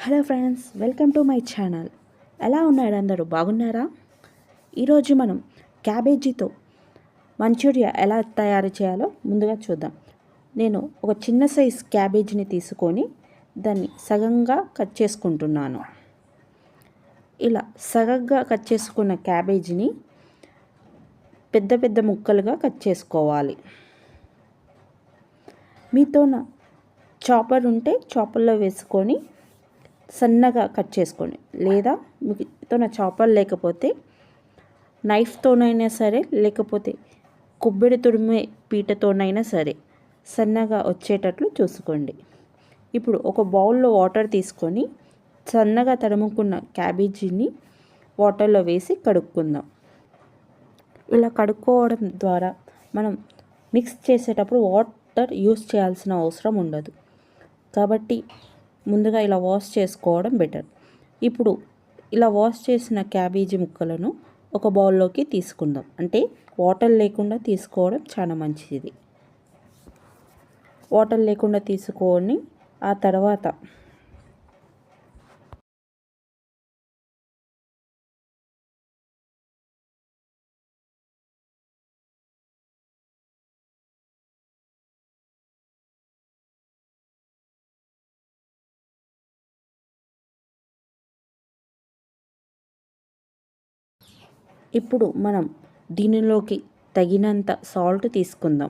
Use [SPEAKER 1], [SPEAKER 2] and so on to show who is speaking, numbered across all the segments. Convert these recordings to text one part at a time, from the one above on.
[SPEAKER 1] Hello friends, welcome to my channel. ఎలా ఉన్నారు అందరూ? బాగున్నారా? ఈరోజు మనం క్యాబేజీతో మంచూరియా ఎలా తయారు చేయాలో ముందుగా చూద్దాం. నేను ఒక చిన్న సైజ్ క్యాబేజీని తీసుకొని దాన్ని సగంగా కట్ చేసుకుంటున్నాను. ఇలా సగంగా కట్ చేసుకున్న క్యాబేజీని పెద్ద పెద్ద ముక్కలుగా కట్ చేసుకోవాలి. మీతో చాపర్ ఉంటే చాపర్లో వేసుకొని సన్నగా కట్ చేసుకోండి, లేదా మీతో చాపర్ లేకపోతే నైఫ్తోనైనా సరే, లేకపోతే కొబ్బరి తురిమే పీటతోనైనా సరే సన్నగా వచ్చేటట్లు చూసుకోండి. ఇప్పుడు ఒక బౌల్లో వాటర్ తీసుకొని సన్నగా తరుముకున్న క్యాబేజీని వాటర్లో వేసి కడుక్కుందాం. ఇలా కడుక్కోవడం ద్వారా మనం మిక్స్ చేసేటప్పుడు వాటర్ యూస్ చేయాల్సిన అవసరం ఉండదు. కాబట్టి ముందుగా ఇలా వాష్ చేసుకోవడం బెటర్. ఇప్పుడు ఇలా వాష్ చేసిన క్యాబేజీ ముక్కలను ఒక బౌల్లోకి తీసుకుందాం. అంటే వాటర్ లేకుండా తీసుకోవడం చాలా మంచిది. వాటర్ లేకుండా తీసుకొని ఆ తర్వాత ఇప్పుడు మనం దీనిలోకి తగినంత సాల్ట్ తీసుకుందాం.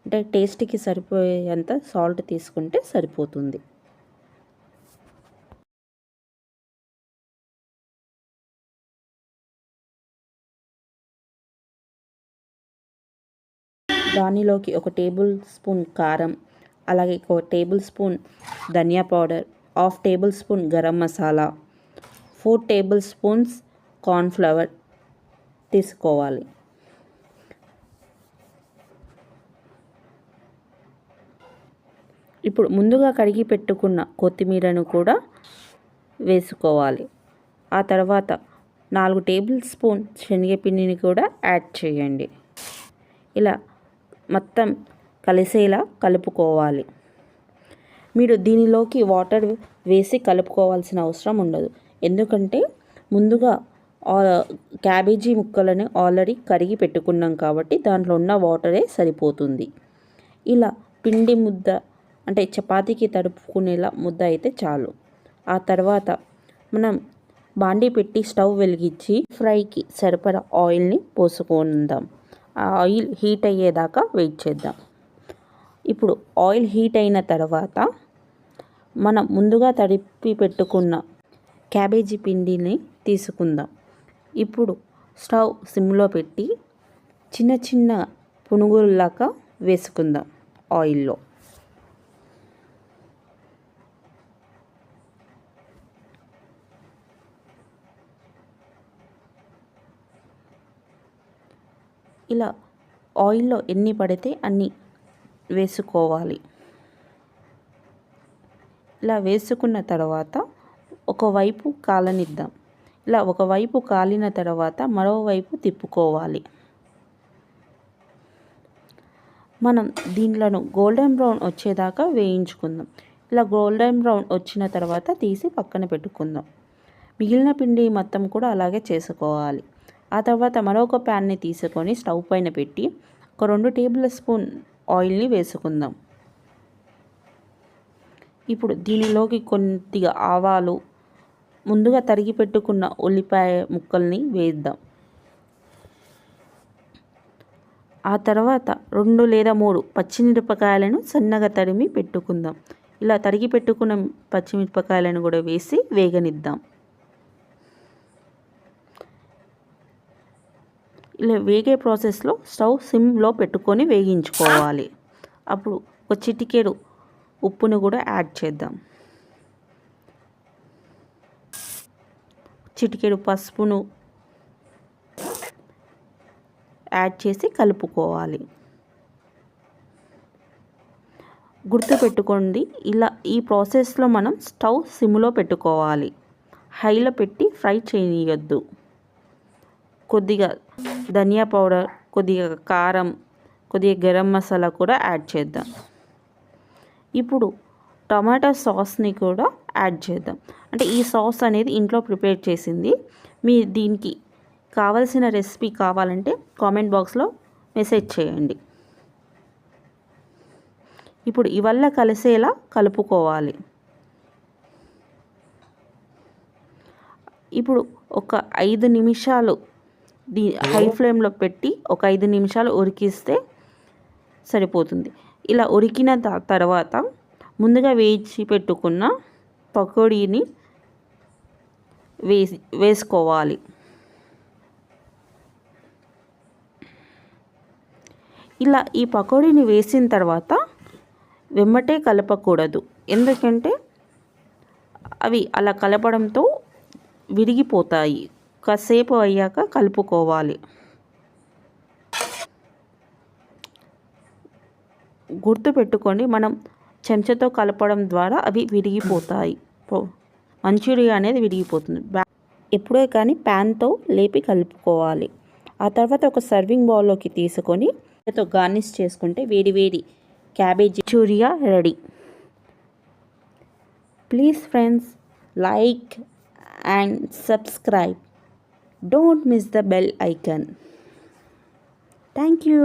[SPEAKER 1] అంటే టేస్ట్కి సరిపోయేంత సాల్ట్ తీసుకుంటే సరిపోతుంది. దానిలోకి ఒక టేబుల్ స్పూన్ కారం, అలాగే ఒక టేబుల్ స్పూన్ ధనియా powder, half table spoon garam masala, 4 table spoons cornflour తీసుకోవాలి. ఇప్పుడు ముందుగా కడిగి పెట్టుకున్న కొత్తిమీరను కూడా వేసుకోవాలి. ఆ తర్వాత 4 టేబుల్ స్పూన్ శనగపిండిని కూడా యాడ్ చేయండి. ఇలా మొత్తం కలిసేలా కలుపుకోవాలి. మీరు దీనిలోకి వాటర్ వేసి కలుపుకోవాల్సిన అవసరం ఉండదు. ఎందుకంటే ముందుగా క్యాబేజీ ముక్కలను ఆల్రెడీ కడిగి పెట్టుకున్నాం కాబట్టి దాంట్లో ఉన్న వాటరే సరిపోతుంది. ఇలా పిండి ముద్ద అంటే చపాతీకి తడుపుకునేలా ముద్ద అయితే చాలు. ఆ తర్వాత మనం బాండీ పెట్టి స్టవ్ వెలిగించి ఫ్రైకి సరిపడా ఆయిల్ని పోసుకుందాం. ఆ ఆయిల్ హీట్ అయ్యేదాకా వెయిట్ చేద్దాం. ఇప్పుడు ఆయిల్ హీట్ అయిన తర్వాత మనం ముందుగా తడిపి పెట్టుకున్న క్యాబేజీ పిండిని తీసుకుందాం. ఇప్పుడు స్టవ్ సిమ్లో పెట్టి చిన్న చిన్న పునుగుల్లాగా వేసుకుందాం ఆయిల్లో. ఇలా ఆయిల్లో ఎన్ని పడితే అన్ని వేసుకోవాలి. ఇలా వేసుకున్న తర్వాత ఒకవైపు కాలనిద్దాం. ఇలా ఒకవైపు కాలిన తర్వాత మరోవైపు తిప్పుకోవాలి. మనం దీనిలను గోల్డెన్ బ్రౌన్ వచ్చేదాకా వేయించుకుందాం. ఇలా గోల్డెన్ బ్రౌన్ వచ్చిన తర్వాత తీసి పక్కన పెట్టుకుందాం. మిగిలిన పిండి మొత్తం కూడా అలాగే చేసుకోవాలి. ఆ తర్వాత మరొక ప్యాన్ని తీసుకొని స్టవ్ పైన పెట్టి ఒక 2 టేబుల్ స్పూన్ ఆయిల్ని వేసుకుందాం. ఇప్పుడు దీనిలోకి కొద్దిగా ఆవాలు, ముందుగా తరిగి పెట్టుకున్న ఉల్లిపాయ ముక్కల్ని వేద్దాం. ఆ తర్వాత 2 లేదా 3 పచ్చిమిరపకాయలను సన్నగా తరిమి పెట్టుకుందాం. ఇలా తరిగి పెట్టుకున్న పచ్చిమిరపకాయలను కూడా వేసి వేగనిద్దాం. ఇలా వేగే ప్రాసెస్లో స్టవ్ సిమ్లో పెట్టుకొని వేగించుకోవాలి. అప్పుడు ఒక చిటికెడు ఉప్పును కూడా యాడ్ చేద్దాం. చిటికెడు పసుపును యాడ్ చేసి కలుపుకోవాలి. గుర్తుపెట్టుకోండి, ఇలా ఈ ప్రాసెస్లో మనం స్టవ్ సిమ్లో పెట్టుకోవాలి. హైలో పెట్టి ఫ్రై చేయనియొద్దు. కొద్దిగా ధనియా పౌడర్, కొద్దిగా కారం, కొద్దిగా గరం మసాలా కూడా యాడ్ చేద్దాం. ఇప్పుడు టమాటా సాస్ని కూడా యాడ్ చేద్దాం. అంటే ఈ సాస్ అనేది ఇంట్లో ప్రిపేర్ చేసింది. మీ దీనికి కావాల్సిన రెసిపీ కావాలంటే కామెంట్ బాక్స్లో మెసేజ్ చేయండి. ఇప్పుడు ఇవల్ల కలిసేలా కలుపుకోవాలి. ఇప్పుడు ఒక 5 నిమిషాలు హై ఫ్లేమ్లో పెట్టి ఒక 5 నిమిషాలు ఉడికిస్తే సరిపోతుంది. ఇలా ఉడికిన తర్వాత ముందుగా వేయించి పెట్టుకున్న పకోడీని వేసుకోవాలి. ఇలా ఈ పకోడీని వేసిన తర్వాత వెమ్మటే కలపకూడదు. ఎందుకంటే అవి అలా కలపడంతో విరిగిపోతాయి. కాసేపు అయ్యాక కలుపుకోవాలి. గుర్తుపెట్టుకోండి, మనం చెంచాతో కలపడం ద్వారా అవి విరిగిపోతాయి. మంచూరియా అనేది విరిగిపోతుంది. ఎప్పుడే కానీ ప్యాన్తో లేపి కలుపుకోవాలి. ఆ తర్వాత ఒక సర్వింగ్ బౌల్లోకి తీసుకొని గార్నిష్ చేసుకుంటే వేడి వేడి cabbage manchurian ready. Please friends, like and subscribe. Don't miss the bell icon. Thank you.